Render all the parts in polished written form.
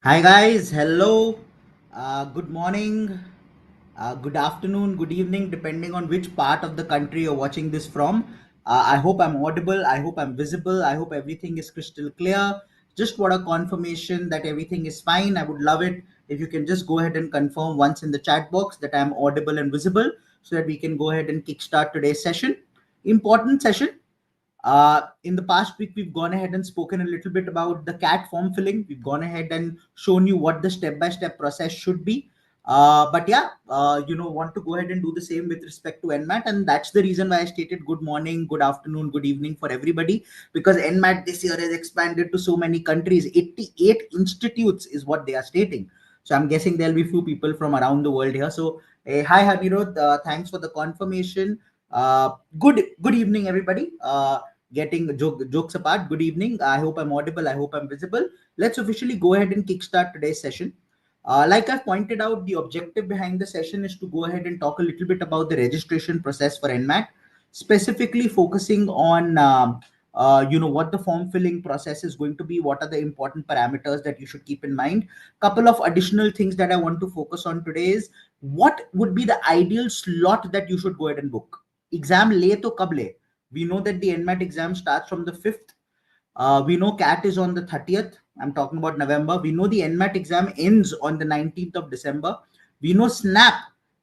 Hi guys, hello, good morning, good afternoon, good evening, depending on which part of the country you're watching this from. I hope I'm audible, I hope I'm visible, I hope everything is crystal clear. Just want a confirmation that everything is fine. I would love it if you can just go ahead and confirm once in the chat box that I'm audible and visible so that we can go ahead and kickstart today's session. Important session. In the past week, we've gone ahead and spoken a little bit about the CAT form filling. We've gone ahead and shown you what the step-by-step process should be. But yeah, want to go ahead and do the same with respect to NMAT. And that's the reason why I stated good morning, good afternoon, good evening for everybody, because NMAT this year has expanded to so many countries. 88 institutes is what they are stating. So I'm guessing there'll be few people from around the world here. So hi, Hanirod. Thanks for the confirmation. Good evening, everybody. Jokes apart, good evening. I hope I'm audible. I hope I'm visible. Let's officially go ahead and kickstart today's session. Like I've pointed out, the objective behind the session is to go ahead and talk a little bit about the registration process for NMAT, specifically focusing on what the form filling process is going to be, what are the important parameters that you should keep in mind. Couple of additional things that I want to focus on today is what would be the ideal slot that you should go ahead and book. Exam le to kab le? We know that the NMAT exam starts from the 5th. We know CAT is on the 30th. I'm talking about November. We know the NMAT exam ends on the 19th of December. We know SNAP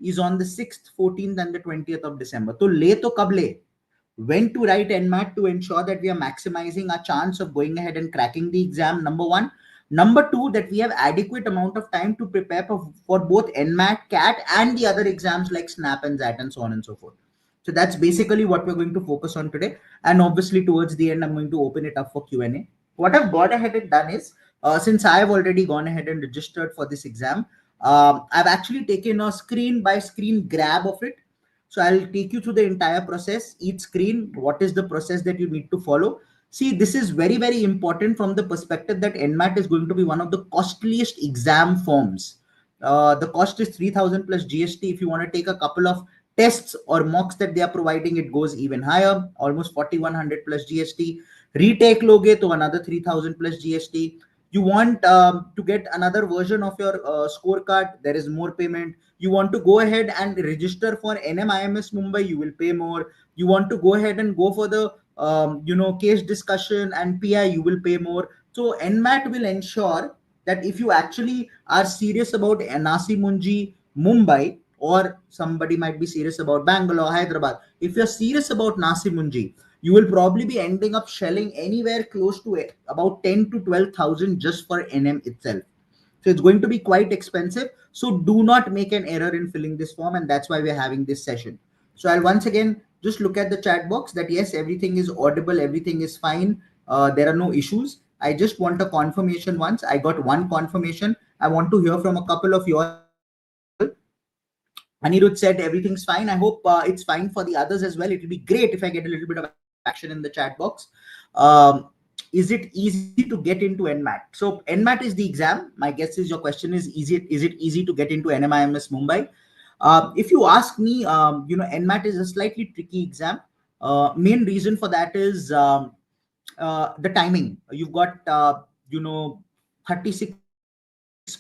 is on the 6th, 14th, and the 20th of December. So, le to kab le? When to write NMAT to ensure that we are maximizing our chance of going ahead and cracking the exam, number one. Number two, that we have adequate amount of time to prepare for both NMAT, CAT, and the other exams like SNAP and ZAT and so on and so forth. So that's basically what we're going to focus on today. And obviously towards the end, I'm going to open it up for Q&A. What I've gone ahead and done is, since I've already gone ahead and registered for this exam, I've actually taken a screen by screen grab of it. So I'll take you through the entire process, each screen, what is the process that you need to follow. See, this is very, very important from the perspective that NMAT is going to be one of the costliest exam forms. The cost is 3,000 plus GST. If you want to take a couple of tests or mocks that they are providing, it goes even higher, almost 4,100 plus GST. Retake loge to another 3,000 plus GST. You want to get another version of your scorecard, there is more payment. You want to go ahead and register for NMIMS Mumbai, you will pay more. You want to go ahead and go for the case discussion and PI, you will pay more. So NMAT will ensure that if you actually are serious about Nasi Munji Mumbai, or somebody might be serious about Bangalore, Hyderabad, if you're serious about Nasi Munji, you will probably be ending up shelling anywhere close to about 10 to 12,000 just for NM itself. So it's going to be quite expensive. So do not make an error in filling this form, and that's why we're having this session. So I'll once again just look at the chat box that yes, everything is audible, everything is fine. There are no issues. I just want a confirmation once. I got one confirmation. I want to hear from a couple of you all. Anirudh said everything's fine. I hope it's fine for the others as well. It will be great if I get a little bit of action in the chat box. Is it easy to get into NMAT? So NMAT is the exam. My guess is your question is it easy to get into NMIMS Mumbai? If you ask me, NMAT is a slightly tricky exam. Main reason for that is the timing. You've got 36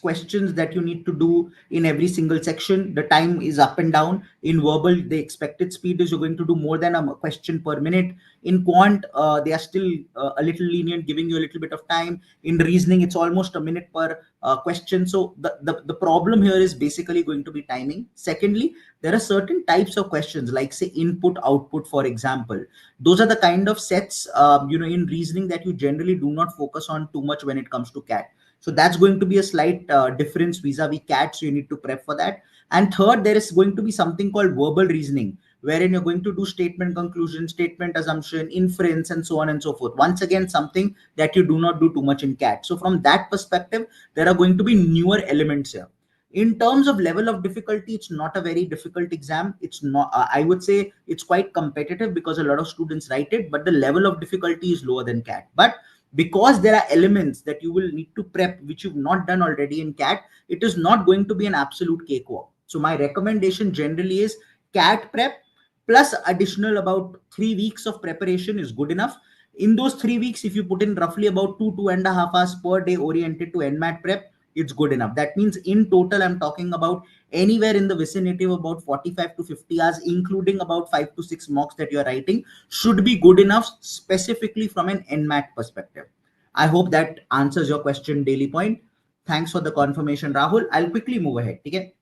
questions that you need to do in every single section. The time is up and down. In verbal, the expected speed is you're going to do more than a question per minute. In quant, they are still a little lenient, giving you a little bit of time. In reasoning, it's almost a minute per question. So the problem here is basically going to be timing. Secondly, there are certain types of questions like say input output, for example. Those are the kind of sets in reasoning that you generally do not focus on too much when it comes to CAT. So that's going to be a slight difference vis-a-vis CAT. So you need to prep for that. And third, there is going to be something called verbal reasoning, wherein you're going to do statement conclusion, statement assumption, inference, and so on and so forth. Once again, something that you do not do too much in CAT. So from that perspective, there are going to be newer elements here. In terms of level of difficulty, it's not a very difficult exam. It's not, I would say it's quite competitive because a lot of students write it, but the level of difficulty is lower than CAT. But because there are elements that you will need to prep, which you've not done already in CAT, it is not going to be an absolute cakewalk. So my recommendation generally is CAT prep plus additional about 3 weeks of preparation is good enough. In those 3 weeks, if you put in roughly about 2.5 hours per day oriented to NMAT prep, it's good enough. That means in total, I'm talking about anywhere in the vicinity of about 45 to 50 hours, including about 5 to 6 mocks that you're writing, should be good enough, specifically from an NMAT perspective. I hope that answers your question, Daily Point. Thanks for the confirmation, Rahul. I'll quickly move ahead. Okay.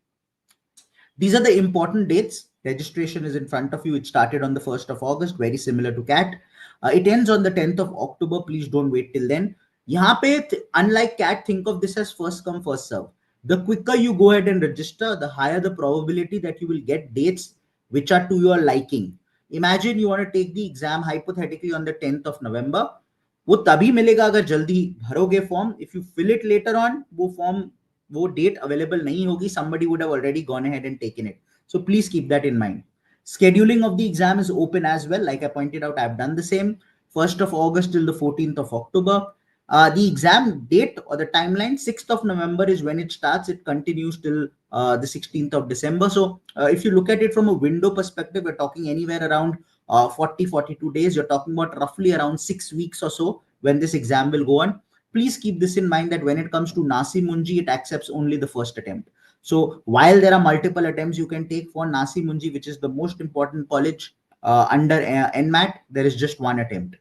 These are the important dates. Registration is in front of you. It started on the 1st of August, very similar to CAT. It ends on the 10th of October. Please don't wait till then. यहाँ पे, unlike CAT, think of this as first come, first serve. The quicker you go ahead and register, the higher the probability that you will get dates which are to your liking. Imagine you want to take the exam hypothetically on the 10th of November. वो तभी मिलेगा अगर जल्दी भरोगे form. If you fill it later on, वो form, वो date available नहीं होगी. Somebody would have already gone ahead and taken it. So please keep that in mind. Scheduling of the exam is open as well. Like I pointed out, I've done the same. 1st of August till the 14th of October. The exam date or the timeline, 6th of November is when it starts. It continues till the 16th of December. So if you look at it from a window perspective, we're talking anywhere around 42 days. You're talking about roughly around 6 weeks or so when this exam will go on. Please keep this in mind that when it comes to Nasi Munji, it accepts only the first attempt. So while there are multiple attempts you can take for Nasi Munji, which is the most important college under NMAT, there is just one attempt.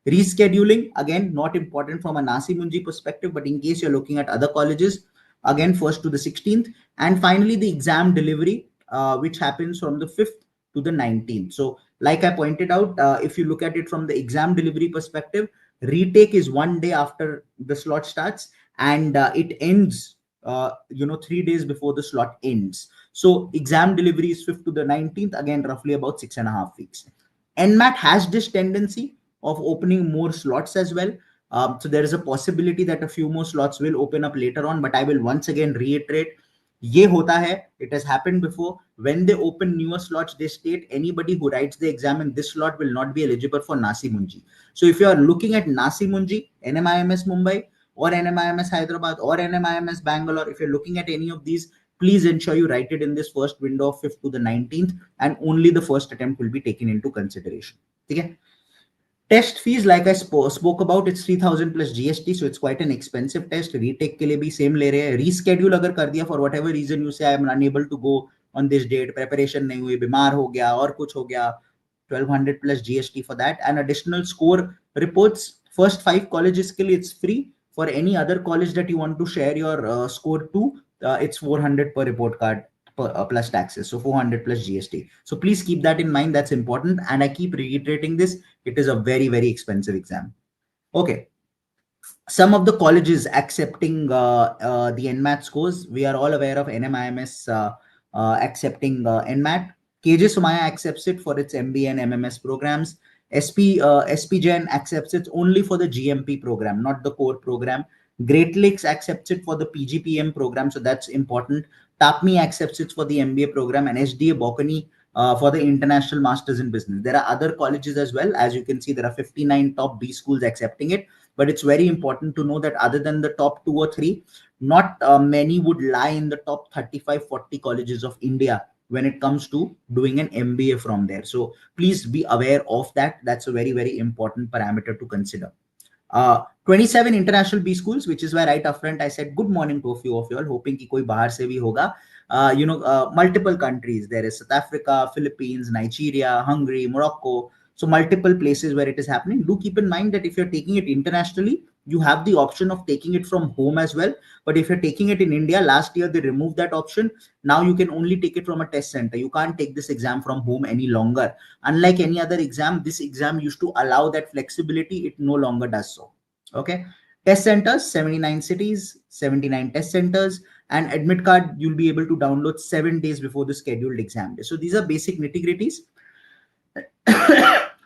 Rescheduling, again, not important from a Nasi Munji perspective, but in case you're looking at other colleges, again, 1st to the 16th. And finally, the exam delivery, which happens from the 5th to the 19th. So like I pointed out, if you look at it from the exam delivery perspective, retake is 1 day after the slot starts, and it ends 3 days before the slot ends. So exam delivery is 5th to the 19th, again roughly about 6.5 weeks. NMAT has this tendency of opening more slots as well. So there is a possibility that a few more slots will open up later on, but I will once again reiterate, ये होता है, it has happened before. When they open newer slots, they state anybody who writes the exam in this slot will not be eligible for Nasi Munji. So if you are looking at Nasi Munji, NMIMS Mumbai, or NMIMS Hyderabad, or NMIMS Bangalore, if you're looking at any of these, please ensure you write it in this first window of 5th to the 19th, and only the first attempt will be taken into consideration. Okay. Test fees, like I spoke about, it's 3,000 plus GST, so it's quite an expensive test. Retake के लिए भी same ले रहे हैं. Reschedule अगर कर दिया for whatever reason, you say I am unable to go on this date, preparation नहीं हुई, बीमार हो गया और कुछ हो गया, 1,200 plus GST for that. And additional score reports, first 5 colleges के लिए it's free. For any other college that you want to share your score to, it's 400 per report card. Plus taxes, so 400 plus GST. So please keep that in mind. That's important, and I keep reiterating this. It is a very, very expensive exam. Okay. Some of the colleges accepting the NMAT scores. We are all aware of NMIMS accepting NMAT. KJ Sumaya accepts it for its MBA and MMS programs. SP Jain accepts it only for the GMP program, not the core program. Great Lakes accepts it for the PGPM program, so that's important. TAPMI accepts it for the MBA program, and SDA Bocconi for the International Masters in Business. There are other colleges as well. As you can see, there are 59 top B schools accepting it. But it's very important to know that other than the top 2 or 3, not many would lie in the top 35, 40 colleges of India when it comes to doing an MBA from there. So please be aware of that. That's a very, very important parameter to consider. 27 international B schools, which is why right up front I said good morning to a few of you all, hoping कि कोई बाहर से भी होगा. Multiple countries. There is South Africa, Philippines, Nigeria, Hungary, Morocco. So multiple places where it is happening. Do keep in mind that if you're taking it internationally, you have the option of taking it from home as well. But if you're taking it in India, last year they removed that option. Now you can only take it from a test center. You can't take this exam from home any longer. Unlike any other exam, this exam used to allow that flexibility. It no longer does so. Okay. Test centers, 79 cities, 79 test centers, and admit card you'll be able to download 7 days before the scheduled exam day. So these are basic nitty-gritties.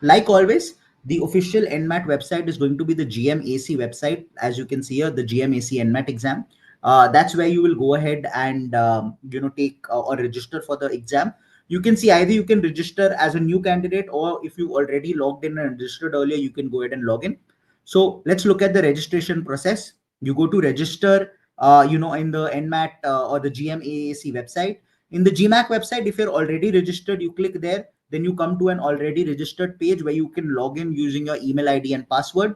Like always, the official NMAT website is going to be the GMAC website. As you can see here, the GMAC NMAT exam. That's where you will go ahead and take or register for the exam. You can see either you can register as a new candidate, or if you already logged in and registered earlier, you can go ahead and log in. So let's look at the registration process. You go to register, in the NMAT or the GMAC website. In the GMAC website, if you're already registered, you click there. Then you come to an already registered page where you can log in using your email ID and password.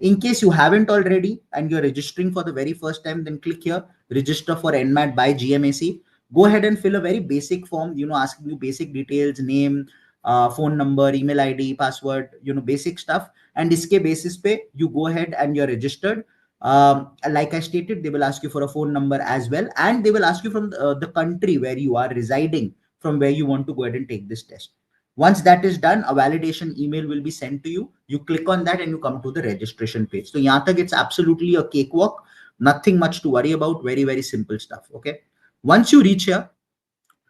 In case you haven't already and you're registering for the very first time, then click here, register for NMAT by GMAC. Go ahead and fill a very basic form, asking you basic details, name, phone number, email ID, password, basic stuff. And iske basis pe, you go ahead and you're registered. Like I stated, they will ask you for a phone number as well. And they will ask you from the country where you are residing, from where you want to go ahead and take this test. Once that is done, a validation email will be sent to you. You click on that and you come to the registration page. So yahan tak it's absolutely a cakewalk. Nothing much to worry about. Very, very simple stuff. Okay. Once you reach here,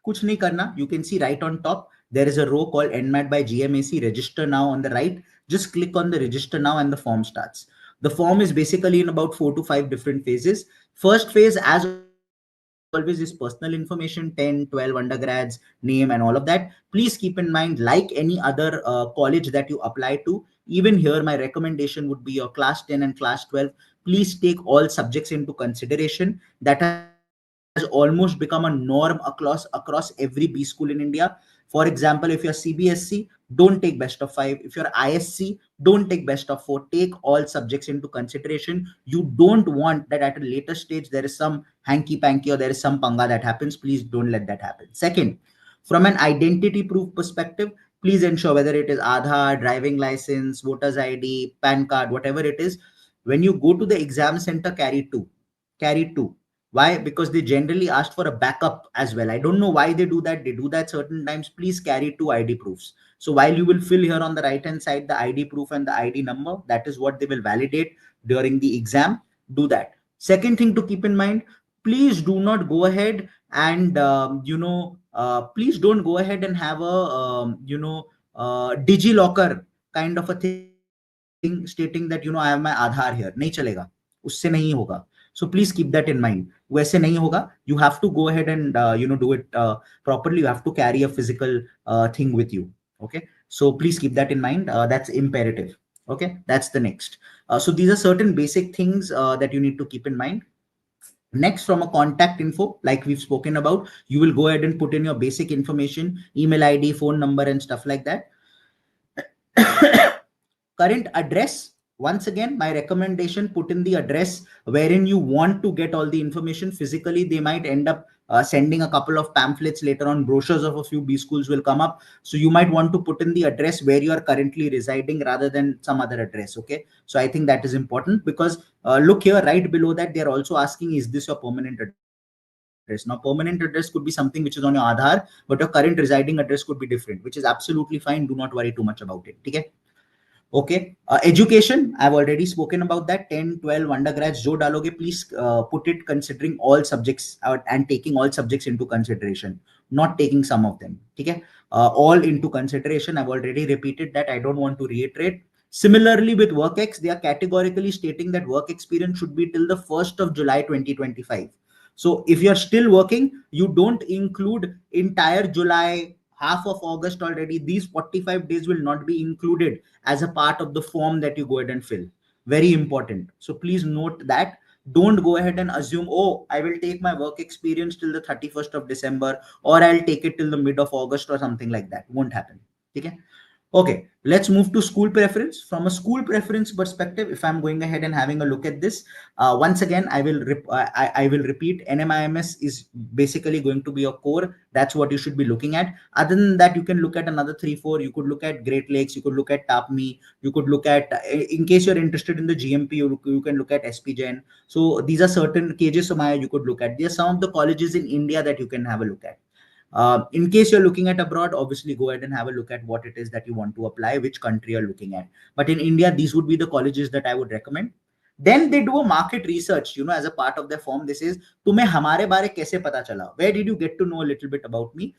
kuch nahi karna. You can see right on top, there is a row called NMAT by GMAC. Register now on the right. Just click on the register now and the form starts. The form is basically in about 4 to 5 different phases. First phase, as always, is personal information, 10, 12 undergrads, name, and all of that. Please keep in mind, like any other college that you apply to, even here, my recommendation would be your class 10 and class 12. Please take all subjects into consideration. That has almost become a norm across every B school in India. For example, if you're CBSC, don't take best of 5. If you're ISC, don't take best of 4. Take all subjects into consideration. You don't want that at a later stage there is some hanky panky or there is some panga that happens. Please don't let that happen. Second, from an identity proof perspective, please ensure whether it is Aadhaar, driving license, voter's ID, PAN card, whatever it is. When you go to the exam center, carry two. Carry two. Why? Because they generally ask for a backup as well. I don't know why they do that. They do that certain times. Please carry two ID proofs. So while you will fill here on the right hand side the ID proof and the ID number, that is what they will validate during the exam. Do that. Second thing to keep in mind, please do not go ahead and please don't go ahead and have a DigiLocker kind of a thing stating that I have my Aadhaar here. नहीं चलेगा, उससे नहीं होगा. So please keep that in mind. वैसे नहीं होगा. You have to go ahead and do it properly. You have to carry a physical thing with you. Okay. So please keep that in mind. That's imperative. Okay. That's the next. So these are certain basic things that you need to keep in mind. Next, from a contact info, like we've spoken about, you will go ahead and put in your basic information, email ID, phone number, and stuff like that. Current address, once again, my recommendation, put in the address wherein you want to get all the information physically. They might end up sending a couple of pamphlets later on, brochures of a few B schools will come up. So you might want to put in the address where you are currently residing rather than some other address. Okay. So I think that is important because look here, right below that, they're also asking, is this your permanent address? Now, permanent address could be something which is on your Aadhaar, but your current residing address could be different, which is absolutely fine. Do not worry too much about it. Okay. Okay. Education, I've already spoken about that. 10, 12 undergrads, jo daloge, please put it considering all subjects and taking all subjects into consideration, not taking some of them. Okay. All into consideration. I've already repeated that. I don't want to reiterate. Similarly, with WorkX, they are categorically stating that work experience should be till the 1st of July 2025. So if you're still working, you don't include entire July, half of August already. These 45 days will not be included as a part of the form that you go ahead and fill. Very important. So please note that. Don't go ahead and assume, oh, I will take my work experience till the 31st of December, or I'll take it till the mid of August or something like that. Won't happen. Okay. Okay, let's move to school preference. From a school preference perspective, if I'm going ahead and having a look at this, once again, I will repeat. NMIMS is basically going to be a core. That's what you should be looking at. Other than that, you can look at another 3-4. You could look at Great Lakes. You could look at TAPME. You could look at, in case you're interested in the GMP, you can look at SPGen. So these are certain KJ Somaya you could look at. These are some of the colleges in India that you can have a look at. In case you're looking at abroad, obviously go ahead and have a look at what it is that you want to apply, which country you're looking at. But in India, these would be the colleges that I would recommend. Then they do a market research, as a part of their form. This is, तुम्हें हमारे बारे कैसे पता चला? Where did you get to know a little bit about me?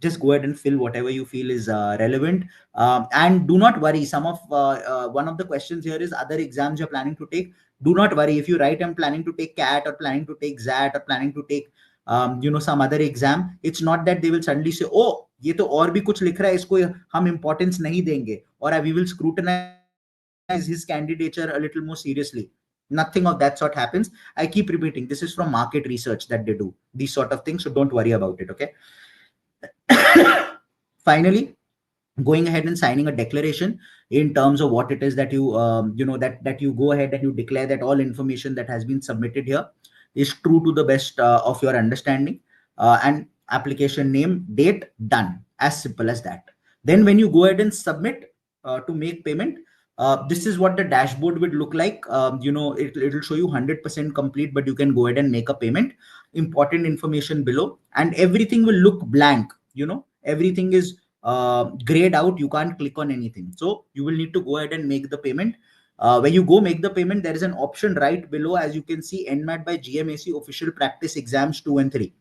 Just go ahead and fill whatever you feel is relevant. And do not worry. One of the questions here is other exams you're planning to take. Do not worry. If you write, I'm planning to take CAT or planning to take XAT or planning to take some other exam, it's not that they will suddenly say, oh, ये तो और भी कुछ लिख रहा है, इसको हम importance नहीं देंगे, or we will scrutinize his candidature a little more seriously. Nothing of that sort happens. I keep repeating, this is from market research that they do these sort of things, so don't worry about it. Okay. Finally, going ahead and signing a declaration in terms of what it is that you that you go ahead and you declare that all information that has been submitted here is true to the best of your understanding, and application name, date, done, as simple as that. Then when you go ahead and submit to make payment, this is what the dashboard would look like. It'll show you 100% complete, but you can go ahead and make a payment. Important information below, and everything will look blank. Everything is grayed out. You can't click on anything, so you will need to go ahead and make the payment. When you go make the payment, there is an option right below, as you can see, NMAT by GMAC official practice exams 2 and 3.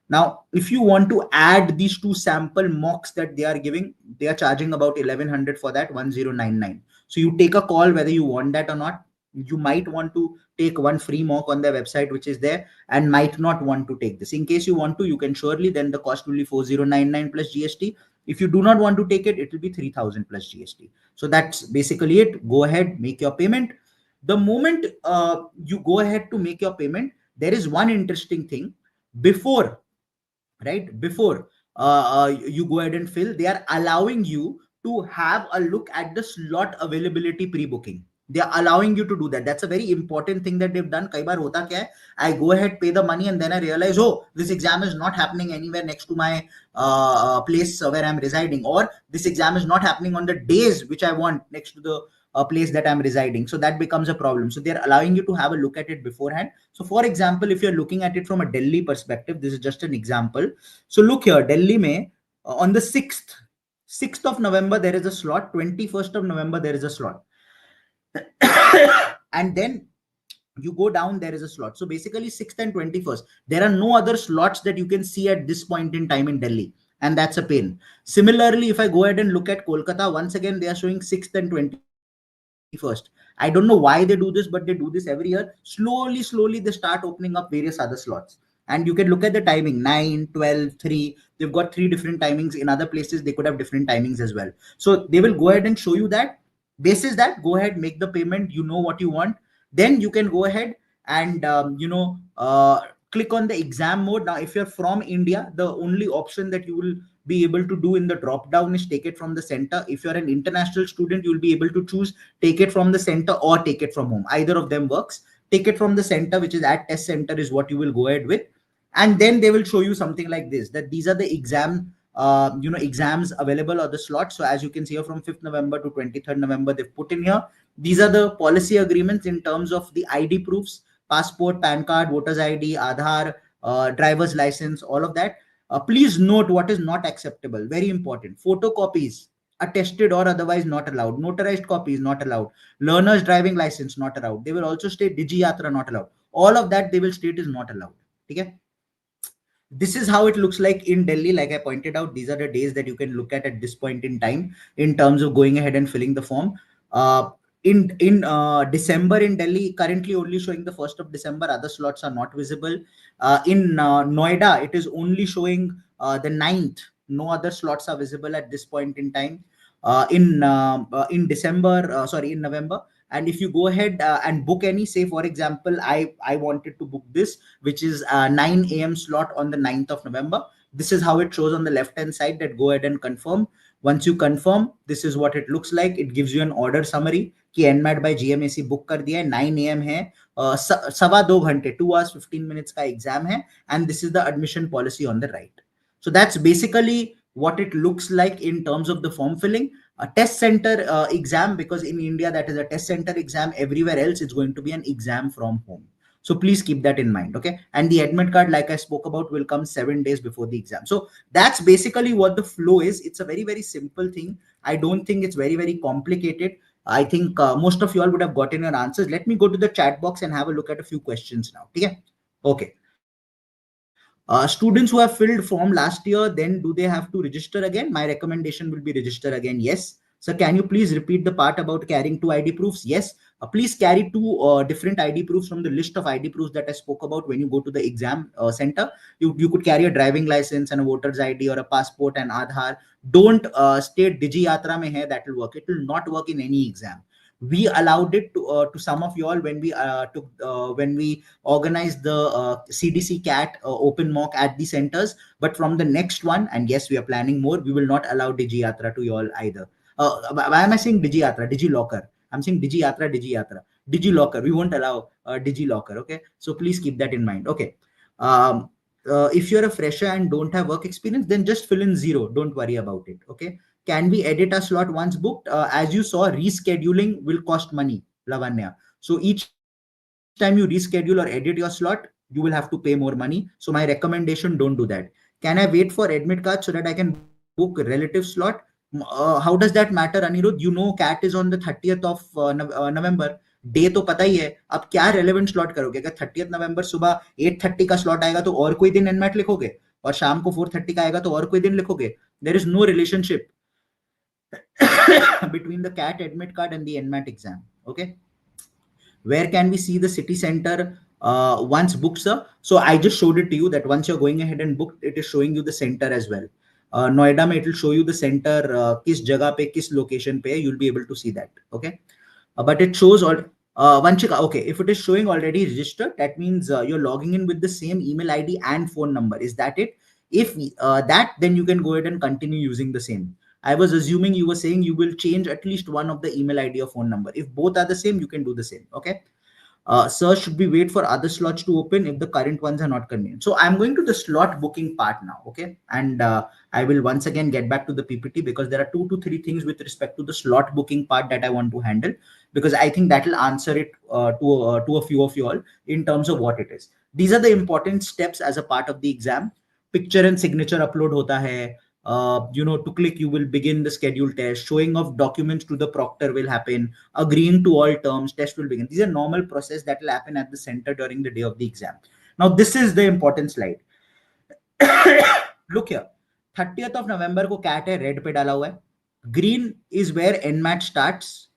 Now, if you want to add these two sample mocks that they are giving, they are charging about 1100 for that, 1099. So you take a call whether you want that or not. You might want to take one free mock on their website, which is there, and might not want to take this. In case you want to, you can surely, then the cost will be 4099 plus GST. If you do not want to take it, it will be 3000 plus GST. So that's basically it. Go ahead, make your payment. The moment you go ahead to make your payment, there is one interesting thing. Before you go ahead and fill, they are allowing you to have a look at the slot availability pre-booking. They are allowing you to do that. That's a very important thing that they've done. Kai baar hota kya hai, I go ahead, pay the money, and then I realize, oh, this exam is not happening anywhere next to my place where I'm residing, or this exam is not happening on the days which I want next to the place that I'm residing. So that becomes a problem. So they're allowing you to have a look at it beforehand. So for example, if you're looking at it from a Delhi perspective, this is just an example. So look here, Delhi May, on the 6th of November, there is a slot. 21st of November, there is a slot. And then you go down, there is a slot. So basically 6th and 21st, there are no other slots that you can see at this point in time in Delhi. And that's a pain. Similarly, if I go ahead and look at Kolkata, once again, they are showing 6th and 21st. I don't know why they do this, but they do this every year. Slowly, they start opening up various other slots. And you can look at the timing, 9, 12, 3. They've got 3 different timings. In other places, they could have different timings as well. So they will go ahead and show you that. Basis that, go ahead, make the payment. You know what you want. Then you can go ahead and, click on the exam mode. Now, if you're from India, the only option that you will be able to do in the drop down is take it from the center. If you're an international student, you'll be able to choose take it from the center or take it from home. Either of them works. Take it from the center, which is at test center, is what you will go ahead with. And then they will show you something like this, that these are the exams available, or the slots. So as you can see here, from 5th November to 23rd November, they've put in here. These are the policy agreements in terms of the ID proofs: passport, PAN card, voters ID, Aadhaar, driver's license, all of that. Please note what is not acceptable. Very important. Photocopies, attested or otherwise, not allowed. Notarized copies, not allowed. Learner's driving license, not allowed. They will also state Digi Yatra, not allowed. All of that they will state is not allowed. Okay? This is how it looks like in Delhi. Like I pointed out, these are the days that you can look at this point in time in terms of going ahead and filling the form. In December in Delhi, currently only showing the 1st of December. Other slots are not visible. In Noida, it is only showing the 9th. No other slots are visible at this point in time. In December, in November. And if you go ahead and book any, say for example, I wanted to book this, which is 9 a.m. slot on the 9th of November. This is how it shows on the left hand side, that go ahead and confirm. Once you confirm, this is what it looks like. It gives you an order summary कि NMAT by GMAC book कर दिया है, 9 a.m. है, 2.25 घंटे, 2 hours 15 minutes का exam है, and this is the admission policy on the right. So that's basically what it looks like in terms of the form filling. A test center exam, because in India that is a test center exam. Everywhere else it's going to be an exam from home. So please keep that in mind. Okay. And the admit card, like I spoke about, will come 7 days before the exam. So that's basically what the flow is. It's a very, very simple thing. I don't think it's very, very complicated. I think most of you all would have gotten your answers. Let me go to the chat box and have a look at a few questions now. Okay. Students who have filled form last year, then do they have to register again? My recommendation will be register again. Yes. So can you please repeat the part about carrying 2 ID proofs? Yes. Please carry 2 different ID proofs from the list of ID proofs that I spoke about when you go to the exam center. You could carry a driving license and a voter's ID or a passport and Aadhaar. Don't state Digi Yatra mein hai, that will work. It will not work in any exam. We allowed it to some of y'all when we took when we organized the CDC cat open mock at the centers. But from the next one, and yes, we are planning more, we will not allow Digiyatra to y'all either. Why am I saying Digiyatra? Digilocker. I'm saying Digiyatra, Digiyatra. Digilocker. We won't allow Digilocker. Okay. So please keep that in mind. Okay. Um, if you're a fresher and don't have work experience, then just fill in 0. Don't worry about it. Okay. Can we edit a slot once booked? As you saw, rescheduling will cost money, Lavanya. So each time you reschedule or edit your slot, you will have to pay more money. So my recommendation, don't do that. Can I wait for admit card so that I can book relative slot? How does that matter, Anirudh? You know CAT is on the 30th of November. Day तो पता ही है. अब क्या relevant slot करोगे? अगर 30th नवंबर सुबह 8:30 का slot आएगा तो और कोई दिन एनमैट लिखोगे, और शाम को 4:30 का आएगा तो और कोई दिन लिखोगे. There is no relationship between the CAT admit card and the NMAT exam. Okay. Where can we see the city center once booked, sir? So I just showed it to you that once you're going ahead and booked, it is showing you the center as well. Noida mein it will show you the center, kis jagah pe, kis location pe, you'll be able to see that. Okay. But it shows all. Vanchika, okay, if it is showing already registered, that means you're logging in with the same email ID and phone number. Is that it? If that, then you can go ahead and continue using the same. I was assuming you were saying you will change at least one of the email ID or phone number. If both are the same, you can do the same. Okay. Sir, should we wait for other slots to open if the current ones are not convenient? So I'm going to the slot booking part now. Okay. And I will once again get back to the PPT because there are 2 to 3 things with respect to the slot booking part that I want to handle, because I think that will answer it to a few of you all in terms of what it is. These are the important steps as a part of the exam. Picture and signature upload hota hai. To click, you will begin the schedule test. Showing of documents to the proctor will happen. Agreeing to all terms, test will begin. These are normal process that will happen at the center during the day of the exam. Now, this is the important slide. Look here. 30th of November को CAT है, red पे डाला हुआ है. Green is where NMAT starts.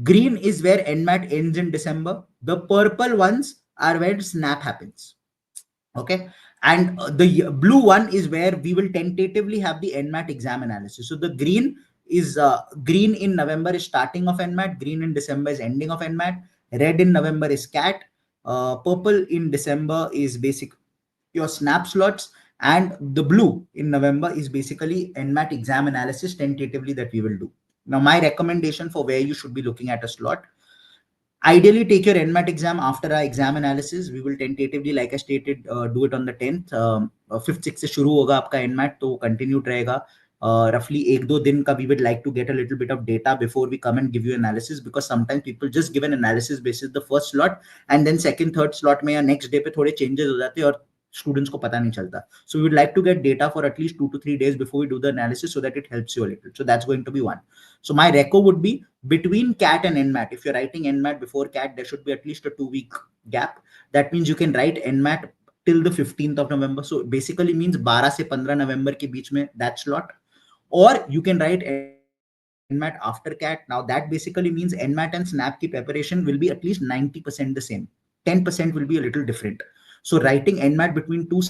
Green is where NMAT ends in December. The purple ones are where SNAP happens. Okay. And the blue one is where we will tentatively have the NMAT exam analysis. So the green is green in November is starting of NMAT, green in December is ending of NMAT, red in November is CAT, purple in December is basic your snap slots, and the blue in November is basically NMAT exam analysis tentatively that we will do. Now, my recommendation for where you should be looking at a slot: ideally take your NMAT exam after our exam analysis. We will tentatively, like I stated, do it on the 10th. 5th 6th से शुरू होगा आपका NMAT, तो continued रहेगा. Roughly 1-2 दिन का we would like to get a little bit of data before we come and give you analysis, because sometimes people just give an analysis basis the first slot and then second third slot में या next day पे थोड़े changes हो जाते हैं और students को पता नहीं चलता. So we would like to get data for at least 2 to 3 days before we do the analysis so that it helps you a little. So that's going to be one. So my reco would be between CAT and NMAT. If you're writing NMAT before CAT, there should be at least a 2-week gap. That means you can write NMAT till the 15th of November. So basically means 12 से 15 November के बीच में that slot. Or you can write NMAT after CAT. Now that basically means NMAT and SNAP की preparation will be at least 90% the same. 10% will be a little different. So writing NMAT between 2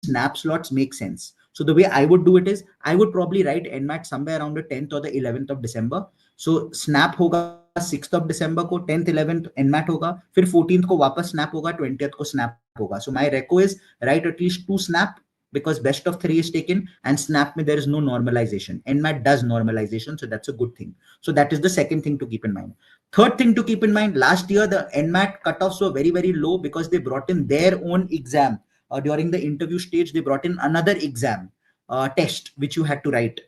snap slots makes sense. So the way I would do it is, I would probably write NMAT somewhere around the 10th or the 11th of December. So snap होगा 6th of December को, 10th 11th NMAT होगा, फिर 14th को वापस snap होगा, 20th को snap होगा. So my reco is write at least 2 snap, because best of 3 is taken, and snap में there is no normalization. NMAT does normalization, so that's a good thing. So that is the second thing to keep in mind. Third thing to keep in mind: last year the NMAT cutoffs were very, very low because they brought in their own exam. During the interview stage, they brought in another exam test which you had to write,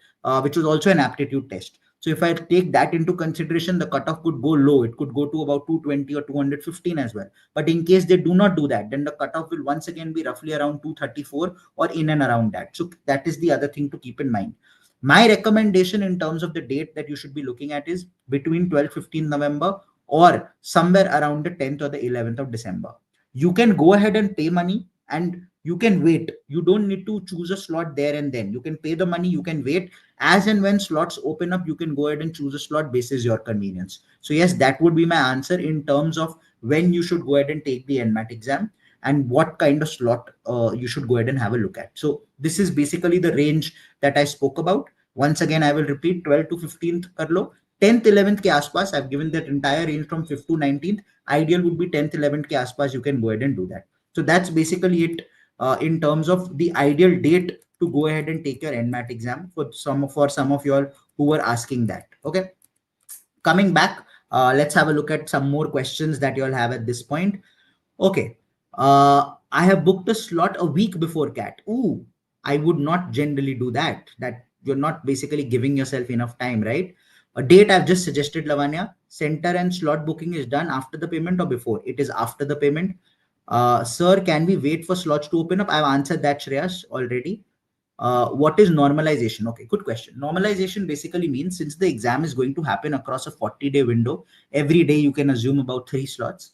which was also an aptitude test. So if I take that into consideration, the cutoff could go low. It could go to about 220 or 215 as well. But in case they do not do that, then the cutoff will once again be roughly around 234 or in and around that. So that is the other thing to keep in mind. My recommendation in terms of the date that you should be looking at is between 12-15 November or somewhere around the 10th or the 11th of December. You can go ahead and pay money and you can wait. You don't need to choose a slot there and then. You can pay the money, you can wait. As and when slots open up, you can go ahead and choose a slot basis your convenience. So yes, that would be my answer in terms of when you should go ahead and take the NMAT exam and what kind of slot you should go ahead and have a look at. So this is basically the range that I spoke about. Once again, I will repeat: 12 to 15th kar lo, 10th 11th के आसपास, I've given that entire range from 5th to 19th. Ideal would be 10th 11th के आसपास, you can go ahead and do that. So that's basically it in terms of the ideal date to go ahead and take your NMAT exam for some of you all who were asking that. Okay, coming back, let's have a look at some more questions that you all have at this point. Okay. I have booked a slot a week before CAT. Ooh, I would not generally do that. That you're not basically giving yourself enough time, right? A date I've just suggested, Lavanya. Center and slot booking is done after the payment or before? It is after the payment. Sir, can we wait for slots to open up? I've answered that, Shreyas, already. What is normalization? Okay, good question. Normalization basically means since the exam is going to happen across a 40-day window, every day you can assume about 3 slots.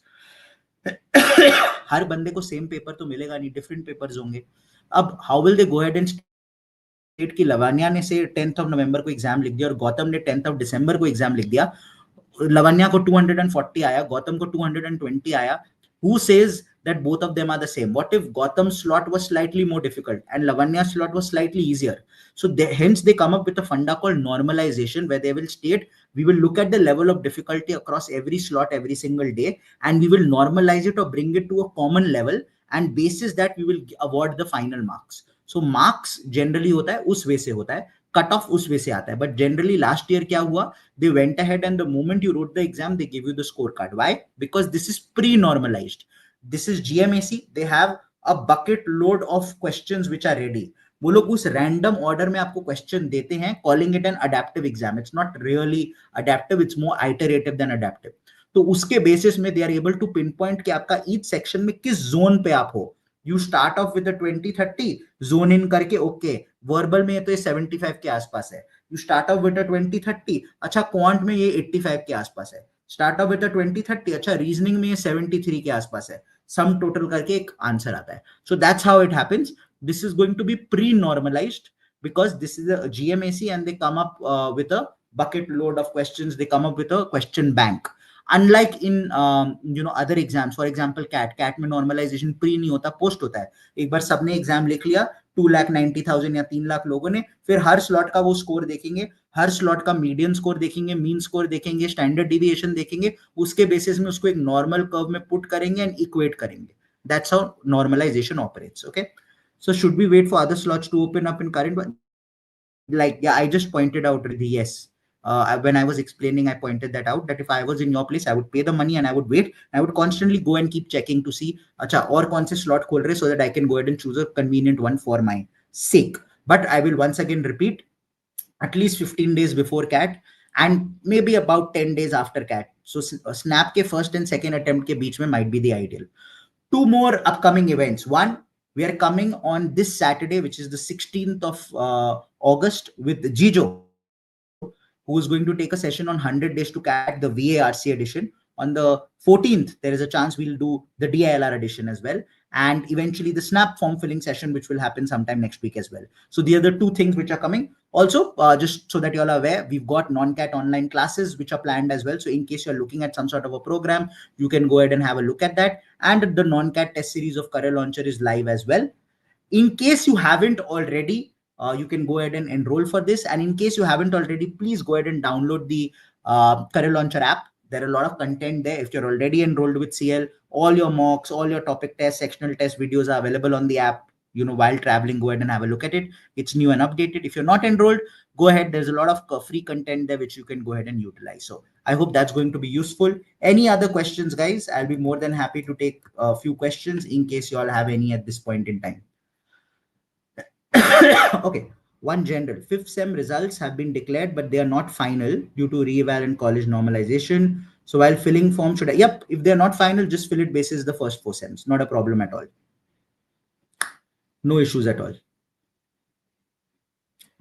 हर बंदे को same paper तो मिलेगा नहीं, different papers होंगे. अब how will they go ahead and state कि लवानिया ने से 10th ऑफ नवंबर को एग्जाम लिख दिया और गौतम ने 10th ऑफ दिसंबर को एग्जाम लिख दिया. लवन्या को 240 आया, गौतम को 220 आया. Who says that both of them are the same? What if Gautam's slot was slightly more difficult and Lavanya's slot was slightly easier? So hence they come up with a funda called normalization, where they will state we will look at the level of difficulty across every slot every single day, and we will normalize it or bring it to a common level, and basis that we will award the final marks. So marks generally होता है उस वे से होता है, cut off उस वे से आता है. बट जनरली लास्ट ईयर क्या हुआ, they went ahead and the moment you wrote the exam they give you the scorecard. Why? Because this is pre-normalized. This is GMAC. They have a bucket load of questions which are ready. वो लोग उस random order में आपको question देते हैं, calling it an adaptive exam. It's not really adaptive, it's more iterative than adaptive. तो उसके basis में they are able to pinpoint कि आपका ईच सेक्शन में किस जोन पे आप हो. You start of with 20-30 zone इन करके, ओके वर्बल में तो ये 75 के आसपास है. यू स्टार्ट ऑफ विद 20-30, अच्छा क्वांट में ये 85 के आसपास है. स्टार्ट ऑफ विद 20-30, अच्छा रीजनिंग में ये 73 के आसपास है. सम टोटल करके एक आंसर आता है. So that's how it happens. This is going to be pre-normalized because this is a GMAC and they come up with a bucket load of questions. They come up with a question bank. Unlike in other exams, for example CAT में normalization pre नहीं होता, post होता है. एक बार सबने exam लिख लिया, 2,90,000 या 3 लाख लोगों ने, फिर हर स्लॉट का वो स्कोर देखेंगे, हर स्लॉट का मीडियन स्कोर देखेंगे, मीन स्कोर देखेंगे, स्टैंडर्ड डिविएशन देखेंगे, उसके बेसिस में उसको एक नॉर्मल कर्व में पुट करेंगे एंड इक्वेट करेंगे. That's how normalization operates. Okay. So should we wait for other slots to open up in current one? Like, yeah, I just pointed out, Riddhi, yes. When I was explaining, I pointed that out, that if I was in your place, I would pay the money and I would wait. I would constantly go and keep checking to see, acha, or kaun se slot khol rahe, so that I can go ahead and choose a convenient one for my sake. But I will once again repeat, at least 15 days before CAT and maybe about 10 days after CAT. So snap ke first and second attempt ke beech mein might be the ideal. 2 more upcoming events. One, we are coming on this Saturday, which is the 16th of August, with Jijo, who is going to take a session on 100 days to CAT, the VARC edition. On the 14th, there is a chance we'll do the DILR edition as well. And eventually the SNAP form filling session, which will happen sometime next week as well. So the other 2 things which are coming. Also, just so that you all are aware, we've got non-CAT online classes which are planned as well. So in case you're looking at some sort of a program, you can go ahead and have a look at that. And the non-CAT test series of Career Launcher is live as well. In case you haven't already, you can go ahead and enroll for this. And in case you haven't already, please go ahead and download the Career Launcher app. There are a lot of content there. If you're already enrolled with CL, all your mocks, all your topic tests, sectional test videos are available on the app. While traveling, go ahead and have a look at it. It's new and updated. If you're not enrolled, go ahead. There's a lot of free content there which you can go ahead and utilize. So I hope that's going to be useful. Any other questions, guys? I'll be more than happy to take a few questions in case you all have any at this point in time. Okay. One general, 5th sem results have been declared, but they are not final due to re-eval and college normalization. So while filling form, yep, if they're not final, just fill it basis the first 4 sems. Not a problem at all. No issues at all.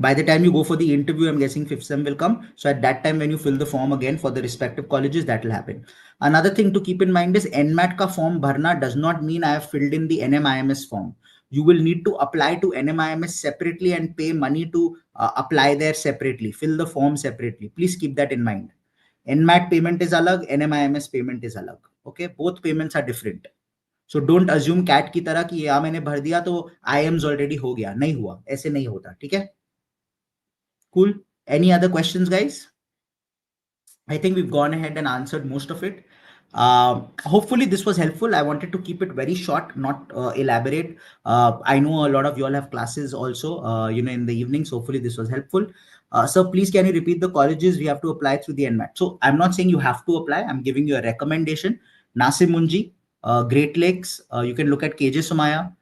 By the time you go for the interview, I'm guessing 5th sem will come. So at that time, when you fill the form again for the respective colleges, that will happen. Another thing to keep in mind is NMAT ka form bharna does not mean I have filled in the NMIMS form. You will need to apply to NMIMS separately and pay money to apply there separately, fill the form separately. Please keep that in mind. NMAT payment is alag, NMIMS payment is alag. Okay, both payments are different. So don't assume CAT की तरह कि या मैंने भर दिया तो IIMs already हो गया. नहीं हुआ, ऐसे नहीं होता. ठीक है? Cool. Any other questions, guys? I think we've gone ahead and answered most of it. Hopefully this was helpful. I wanted to keep it very short, not elaborate. I know a lot of you all have classes also, in the evenings. Hopefully this was helpful. So please, can you repeat the colleges we have to apply through the NMAT? So I'm not saying you have to apply. I'm giving you a recommendation. Nasim Munji, Great Lakes. You can look at KJ Somaya.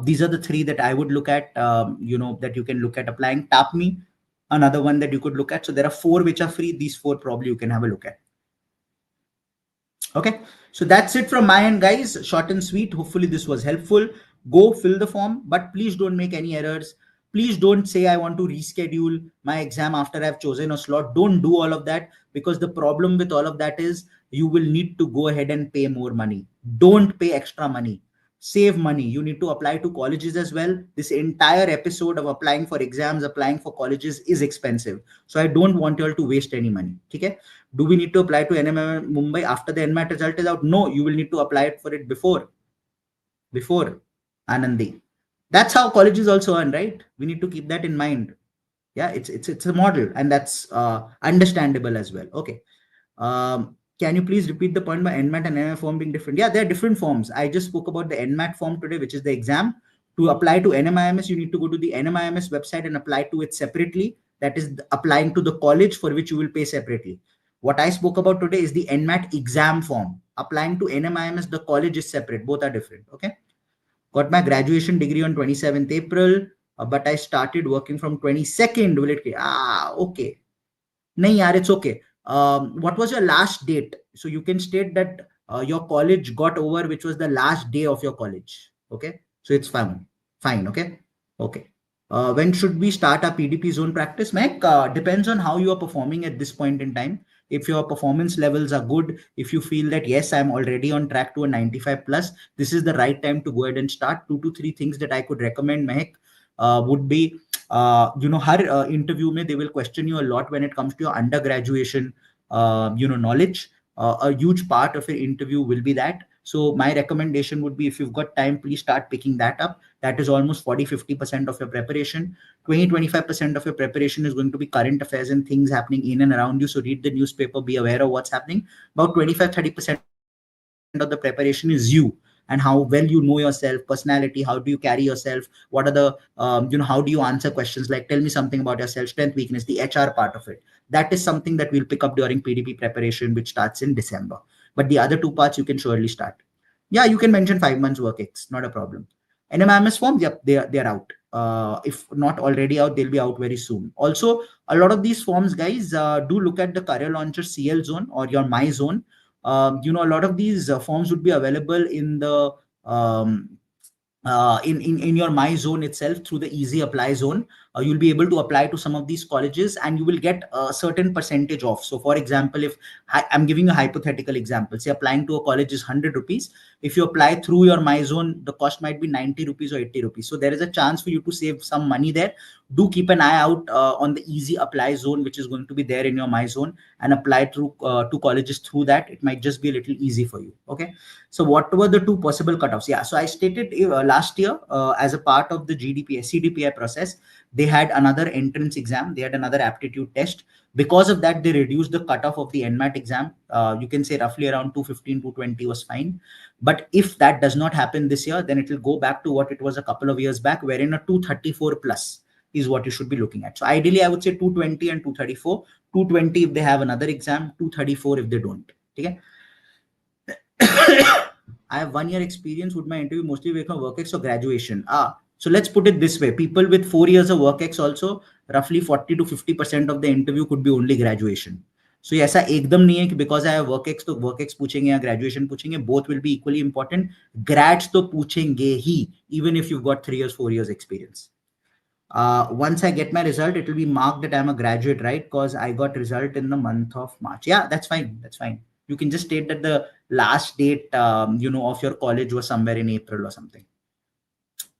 These are the three that I would look at. That you can look at applying. TAPME, another one that you could look at. So there are four which are free. These four probably you can have a look at. Okay, so that's it from my end, guys. Short and sweet. Hopefully this was helpful. Go fill the form, but please don't make any errors. Please don't say I want to reschedule my exam after I've chosen a slot. Don't do all of that, because the problem with all of that is you will need to go ahead and pay more money. Don't pay extra money. Save money. You need to apply to colleges as well. This entire episode of applying for exams, applying for colleges is expensive. So I don't want you all to waste any money. Okay. Do we need to apply to NMAT Mumbai after the NMAT result is out? No, you will need to apply it for it before Anandi. That's how colleges also earn, right? We need to keep that in mind. Yeah, it's a model, and that's understandable as well. Okay. Can you please repeat the point by NMAT and NMAT form being different? Yeah, they're different forms. I just spoke about the NMAT form today, which is the exam. To apply to NMIMS, you need to go to the NMIMS website and apply to it separately. That is applying to the college for which you will pay separately. What I spoke about today is the NMAT exam form. Applying to NMIMS, the college is separate. Both are different. Okay. Got my graduation degree on 27th April, but I started working from 22nd. Will it? Okay. Nahi yaar, it's okay. What was your last date? So you can state that your college got over, which was the last day of your college. Okay. So it's fine. Fine. Okay. Okay. When should we start our PDP zone practice? Mac, depends on how you are performing at this point in time. If your performance levels are good, if you feel that, yes, I'm already on track to a 95 plus, this is the right time to go ahead and start. 2 to 3 things that I could recommend, Mehak, would be, her interview mein, they will question you a lot when it comes to your undergraduation, knowledge. A huge part of your interview will be that. So my recommendation would be, if you've got time, please start picking that up. That is almost 40-50% of your preparation. 20-25% of your preparation is going to be current affairs and things happening in and around you. So read the newspaper, be aware of what's happening. About 25-30% of the preparation is you, and how well you know yourself, personality, how do you carry yourself, what are the how do you answer questions, like tell me something about yourself, strength, weakness, the HR part of it. That is something that we'll pick up during PDP preparation, which starts in December. But the other two parts you can surely start. Yeah, you can mention 5 months work ex, not a problem. NMIMS forms, yep, they're out. If not already out, they'll be out very soon. Also, a lot of these forms, guys, do look at the career launcher CL zone or your my zone. A lot of these forms would be available in the in your my zone itself through the easy apply zone. You'll be able to apply to some of these colleges and you will get a certain percentage off. So for example, if I'm giving a hypothetical example, say applying to a college is 100 rupees. If you apply through your my zone, the cost might be 90 rupees or 80 rupees. So there is a chance for you to save some money there. Do keep an eye out on the easy apply zone, which is going to be there in your my zone, and apply through to colleges through that. It might just be a little easy for you. Okay. So what were the two possible cutoffs? Yeah, so I stated last year as a part of the GDPI, CDPI process, they had another entrance exam, they had another aptitude test. Because of that, they reduced the cutoff of the NMAT exam. You can say roughly around 215, 220 was fine. But if that does not happen this year, then it will go back to what it was a couple of years back, wherein a 234 plus is what you should be looking at. So ideally, I would say 220 and 234. 220 if they have another exam, 234 if they don't. Okay. I have 1 year experience. Would my interview mostly be from work ex or graduation? So let's put it this way. People with 4 years of work ex also, roughly 40 to 50% of the interview could be only graduation. So yes, I ekdam nahi hai ki because I have work ex to work ex पूछेंगे या graduation पूछेंगे. Both will be equally important. Grads to पूछेंगे ही, even if you've got 3 years, 4 years experience. Once I get my result, it will be marked that I'm a graduate, right? Because I got result in the month of March. Yeah, that's fine. That's fine. You can just state that the last date, of your college was somewhere in April or something.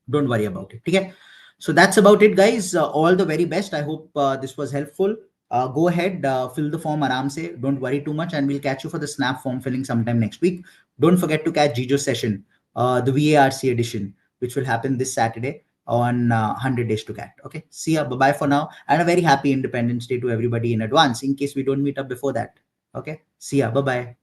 Don't worry about it. Okay. So that's about it, guys. All the very best. I hope this was helpful. Go ahead, fill the form aram se. Don't worry too much, and we'll catch you for the snap form filling sometime next week. Don't forget to catch Gijo's session, the VARC edition, which will happen this Saturday on 100 Days to Cat. Okay. See ya. Bye-bye for now. And a very happy Independence Day to everybody in advance, in case we don't meet up before that. Okay. See ya. Bye bye.